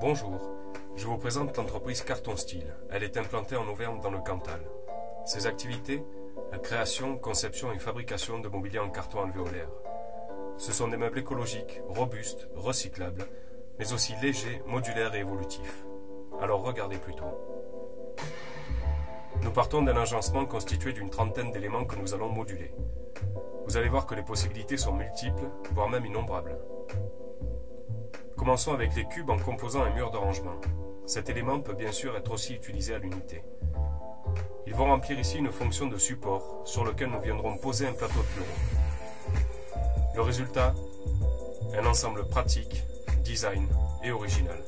Bonjour, je vous présente l'entreprise Carton Style. Elle est implantée en Auvergne dans le Cantal. Ses activités, la création, conception et fabrication de mobilier en carton alvéolaire. Ce sont des meubles écologiques, robustes, recyclables, mais aussi légers, modulaires et évolutifs. Alors regardez plutôt. Nous partons d'un agencement constitué d'une trentaine d'éléments que nous allons moduler. Vous allez voir que les possibilités sont multiples, voire même innombrables. Commençons avec les cubes en composant un mur de rangement. Cet élément peut bien sûr être aussi utilisé à l'unité. Ils vont remplir ici une fonction de support sur lequel nous viendrons poser un plateau de bureau. Le résultat, un ensemble pratique, design et original.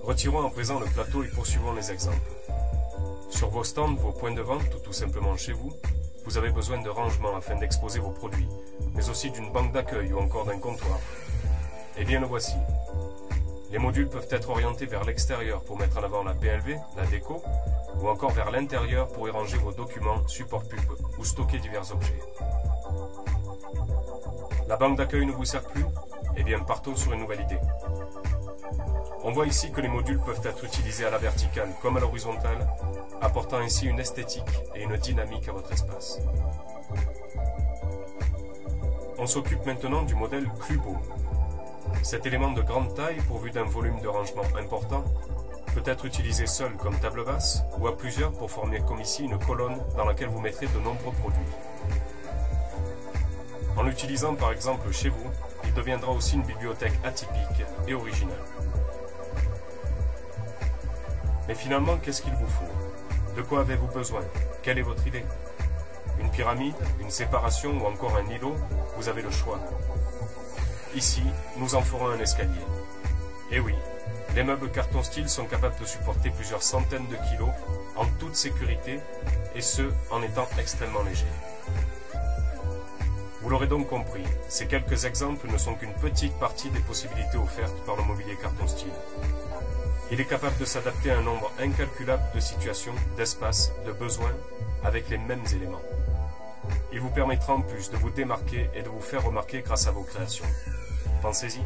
Retirons à présent le plateau et poursuivons les exemples. Sur vos stands, vos points de vente ou tout simplement chez vous, vous avez besoin de rangement afin d'exposer vos produits, mais aussi d'une banque d'accueil ou encore d'un comptoir. Eh bien le voici. Les modules peuvent être orientés vers l'extérieur pour mettre en avant la PLV, la déco, ou encore vers l'intérieur pour y ranger vos documents, supports pub ou stocker divers objets. La banque d'accueil ne vous sert plus? Eh bien partons sur une nouvelle idée. On voit ici que les modules peuvent être utilisés à la verticale comme à l'horizontale, apportant ainsi une esthétique et une dynamique à votre espace. On s'occupe maintenant du modèle Clubo. Cet élément de grande taille, pourvu d'un volume de rangement important, peut être utilisé seul comme table basse ou à plusieurs pour former comme ici une colonne dans laquelle vous mettrez de nombreux produits. En l'utilisant par exemple chez vous, il deviendra aussi une bibliothèque atypique et originale. Mais finalement, qu'est-ce qu'il vous faut? De quoi avez-vous besoin? Quelle est votre idée? Une pyramide, une séparation ou encore un îlot? Vous avez le choix. Ici, nous en ferons un escalier. Et oui, les meubles Carton Style sont capables de supporter plusieurs centaines de kilos en toute sécurité, et ce, en étant extrêmement légers. Vous l'aurez donc compris, ces quelques exemples ne sont qu'une petite partie des possibilités offertes par le mobilier Carton Style. Il est capable de s'adapter à un nombre incalculable de situations, d'espaces, de besoins, avec les mêmes éléments. Il vous permettra en plus de vous démarquer et de vous faire remarquer grâce à vos créations. Pensez-y.